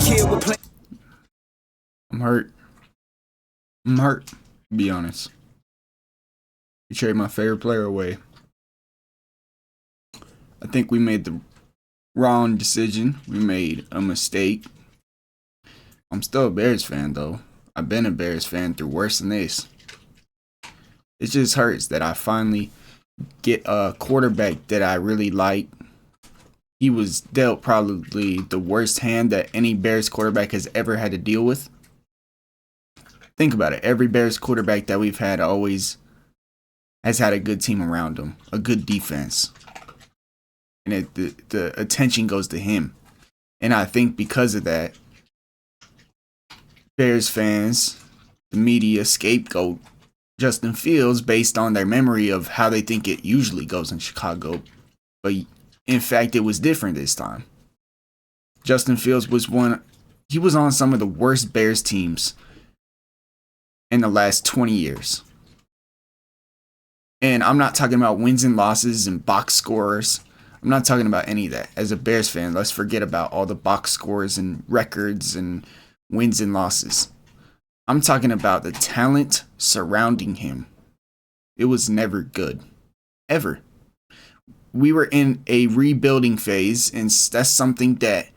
kid would play. I'm hurt. I'm hurt, to be honest. You trade my favorite player away. I think we made the wrong decision. We made a mistake. I'm still a Bears fan, though. I've been a Bears fan through worse than this. It just hurts that I finally get a quarterback that I really like. He was dealt probably the worst hand that any Bears quarterback has ever had to deal with. Think about it. Every Bears quarterback that we've had always has had a good team around him, a good defense. And the attention goes to him. And I think because of that, Bears fans, the media scapegoat Justin Fields based on their memory of how they think it usually goes in Chicago. But in fact, it was different this time. Justin Fields was on some of the worst Bears teams in the last 20 years. And I'm not talking about wins and losses and box scores. I'm not talking about any of that. As a Bears fan, let's forget about all the box scores and records and wins and losses. I'm talking about the talent surrounding him. It was never good. Ever. We were in a rebuilding phase, and that's something that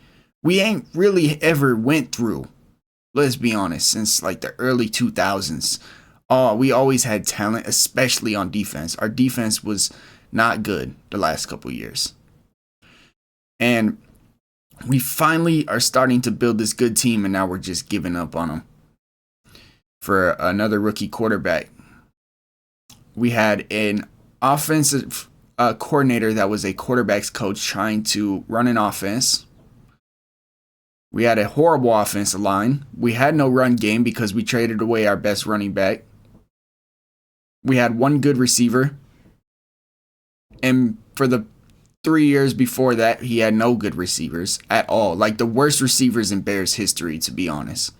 we ain't really ever went through. Let's be honest, since like the early 2000s. We always had talent, especially on defense. Our defense was not good the last couple years. And we finally are starting to build this good team, and now we're just giving up on them for another rookie quarterback. We had an offensive coordinator that was a quarterback's coach trying to run an offense. We had a horrible offensive line. We had no run game because we traded away our best running back. We had one good receiver. And for the 3 years before that, he had no good receivers at all. Like the worst receivers in Bears history, to be honest.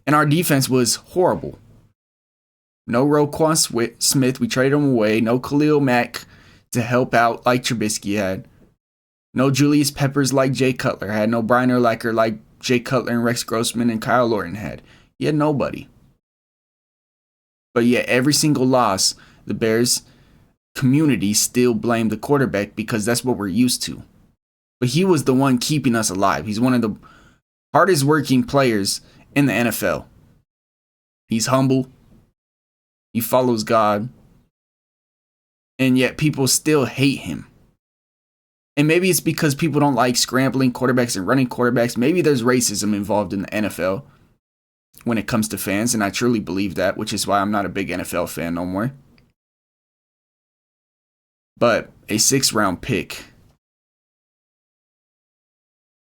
And our defense was horrible. No Roquan Smith. We traded him away. No Khalil Mack to help out like Trubisky had. No Julius Peppers like Jay Cutler had. No Brian Urlacher like Jay Cutler and Rex Grossman and Kyle Lorton had. He had nobody. But yet every single loss, the Bears community still blamed the quarterback because that's what we're used to. But he was the one keeping us alive. He's one of the hardest working players in the NFL. He's humble. He follows God. And yet people still hate him. And maybe it's because people don't like scrambling quarterbacks and running quarterbacks. Maybe there's racism involved in the NFL when it comes to fans. And I truly believe that, which is why I'm not a big NFL fan no more. But a 6th-round pick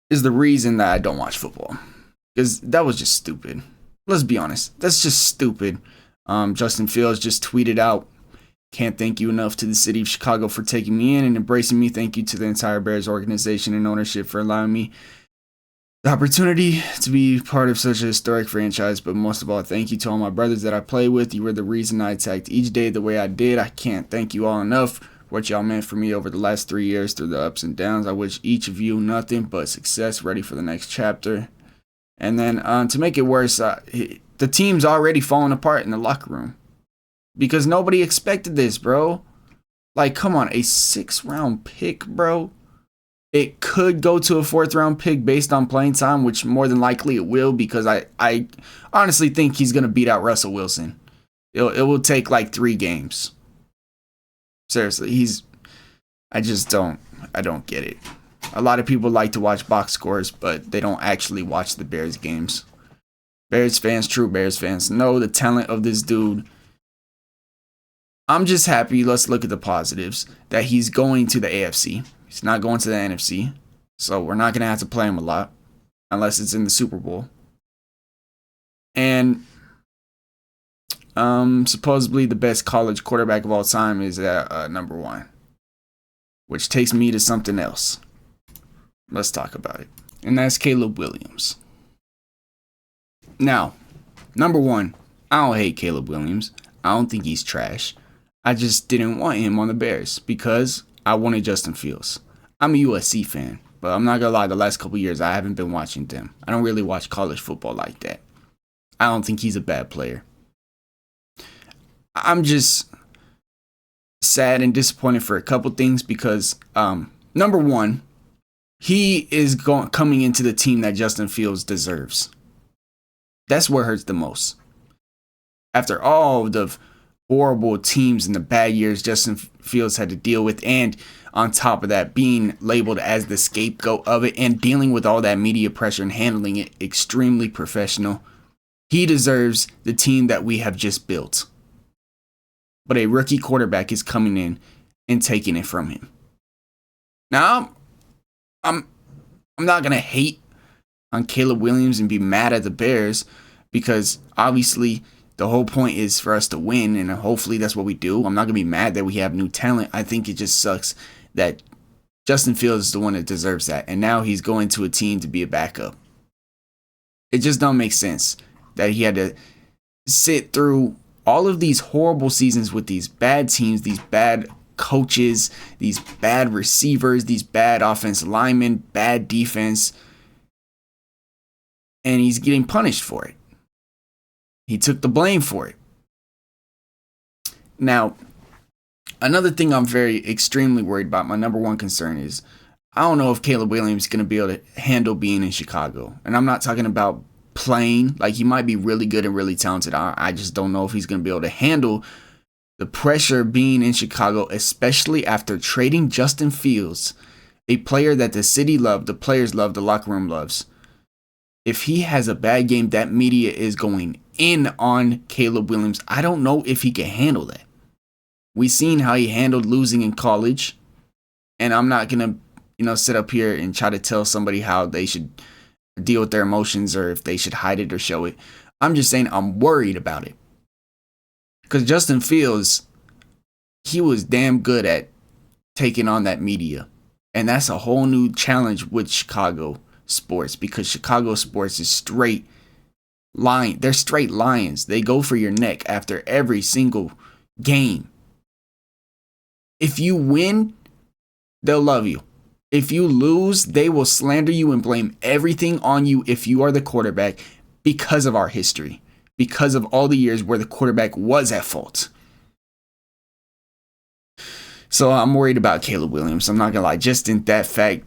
is the reason that I don't watch football. Because that was just stupid. Let's be honest. That's just stupid. Justin Fields just tweeted out, "Can't thank you enough to the city of Chicago for taking me in and embracing me. Thank you to the entire Bears organization and ownership for allowing me the opportunity to be part of such a historic franchise. But most of all, thank you to all my brothers that I play with. You were the reason I attacked each day the way I did. I can't thank you all enough for what y'all meant for me over the last 3 years through the ups and downs. I wish each of you nothing but success, ready for the next chapter." And then to make it worse, the team's already falling apart in the locker room. Because nobody expected this, bro. Like, come on, a 6th-round pick, bro. It could go to a 4th-round pick based on playing time, which more than likely it will, because I honestly think he's going to beat out Russell Wilson. It will take like 3 games. Seriously, I don't get it. A lot of people like to watch box scores, but they don't actually watch the Bears games. Bears fans, true Bears fans, know the talent of this dude. I'm just happy, let's look at the positives, that he's going to the AFC. He's not going to the NFC. So we're not going to have to play him a lot. Unless it's in the Super Bowl. And supposedly the best college quarterback of all time is at number 1. Which takes me to something else. Let's talk about it. And that's Caleb Williams. Now, number 1, I don't hate Caleb Williams. I don't think he's trash. I just didn't want him on the Bears because I wanted Justin Fields. I'm a USC fan. But I'm not gonna lie, the last couple years I haven't been watching them. I don't really watch college football like that. I don't think he's a bad player. I'm just sad and disappointed for a couple things because number one, he is coming into the team that Justin Fields deserves. That's what hurts the most. After all the horrible teams and the bad years Justin Fields had to deal with, and on top of that, being labeled as the scapegoat of it and dealing with all that media pressure and handling it extremely professional, he deserves the team that we have just built. But a rookie quarterback is coming in and taking it from him. Now, I'm not going to hate on Caleb Williams and be mad at the Bears, because obviously the whole point is for us to win, and hopefully that's what we do. I'm not going to be mad that we have new talent. I think it just sucks that Justin Fields is the one that deserves that, and now he's going to a team to be a backup. It just don't make sense that he had to sit through all of these horrible seasons with these bad teams, these bad coaches, these bad receivers, these bad offensive linemen, bad defense, and he's getting punished for it. He took the blame for it. Now, another thing I'm extremely worried about, my number one concern is, I don't know if Caleb Williams is going to be able to handle being in Chicago. And I'm not talking about playing. Like, he might be really good and really talented. I just don't know if he's going to be able to handle the pressure being in Chicago, especially after trading Justin Fields, a player that the city loved, the players loved, the locker room loves. If he has a bad game, that media is going in on Caleb Williams. I don't know if he can handle that. We've seen how he handled losing in college, and I'm not going to, sit up here and try to tell somebody how they should deal with their emotions or if they should hide it or show it. I'm just saying I'm worried about it. Because Justin Fields, he was damn good at taking on that media. And that's a whole new challenge with Chicago sports, because Chicago sports is straight lying. They're straight lions. They go for your neck after every single game. If you win, they'll love you. If you lose, they will slander you and blame everything on you if you are the quarterback, because of our history, because of all the years where the quarterback was at fault. So I'm worried about Caleb Williams. I'm not gonna lie, just in that fact.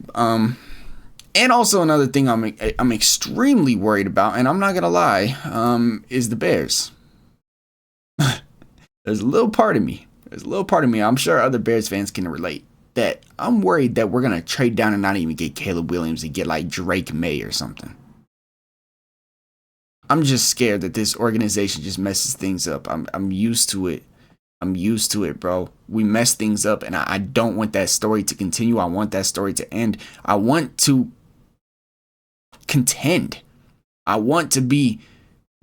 And also another thing I'm extremely worried about, and I'm not gonna lie, is the Bears. There's a little part of me. I'm sure other Bears fans can relate, that I'm worried that we're gonna trade down and not even get Caleb Williams and get like Drake May or something. I'm just scared that this organization just messes things up. I'm used to it. I'm used to it, bro. We mess things up, and I don't want that story to continue. I want that story to end. I want to contend. I want to be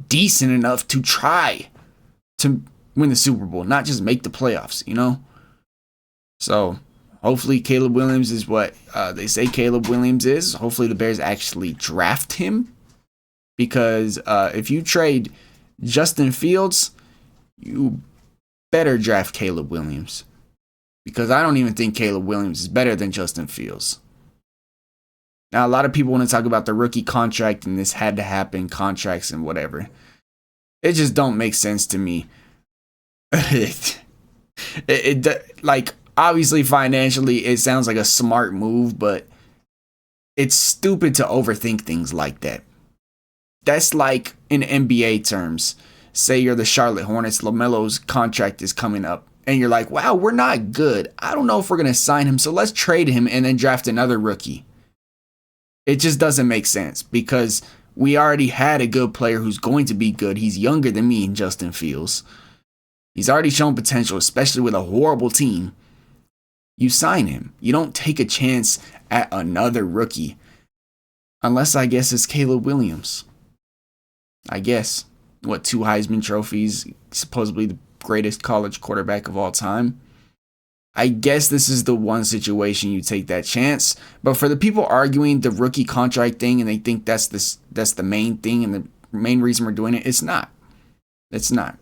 decent enough to try to win the Super Bowl, not just make the playoffs, So hopefully Caleb Williams is what they say Caleb Williams is. Hopefully the Bears actually draft him, because if you trade Justin Fields, you better draft Caleb Williams, because I don't even think Caleb Williams is better than Justin Fields. Now, a lot of people want to talk about the rookie contract and this had to happen contracts and whatever. It just don't make sense to me. Like, obviously financially it sounds like a smart move, but it's stupid to overthink things like that. That's like in NBA terms. Say you're the Charlotte Hornets, LaMelo's contract is coming up, and you're like, wow, we're not good. I don't know if we're going to sign him, so let's trade him and then draft another rookie. It just doesn't make sense, because we already had a good player who's going to be good. He's younger than me in Justin Fields. He's already shown potential, especially with a horrible team. You sign him. You don't take a chance at another rookie. Unless, I guess, it's Caleb Williams. I guess. 2 Heisman trophies, supposedly the greatest college quarterback of all time. I guess this is the one situation you take that chance. But for the people arguing the rookie contract thing and they think that's the main thing and the main reason we're doing it, it's not. It's not.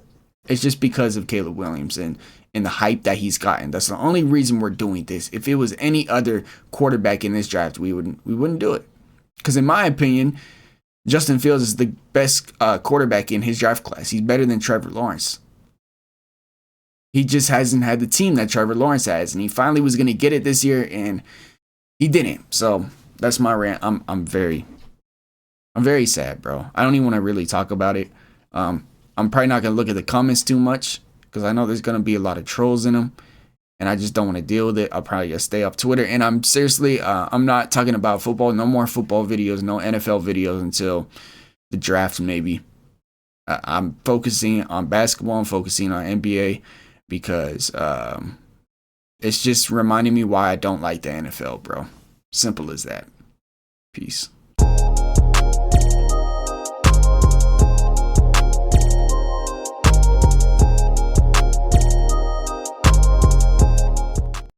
It's just because of Caleb Williams. And and the hype that he's gotten. That's the only reason we're doing this. If it was any other quarterback in this draft, we wouldn't do it. Because in my opinion, Justin Fields is the best quarterback in his draft class. He's better than Trevor Lawrence. He just hasn't had the team that Trevor Lawrence has, and he finally was going to get it this year, and he didn't. So that's my rant. I'm very sad, bro. I don't even want to really talk about it. I'm probably not going to look at the comments too much because I know there's going to be a lot of trolls in them, and I just don't want to deal with it. I'll probably just stay off Twitter. And I'm seriously, I'm not talking about football. No more football videos, no NFL videos until the draft maybe. I'm focusing on basketball. I'm focusing on NBA because it's just reminding me why I don't like the NFL, bro. Simple as that. Peace.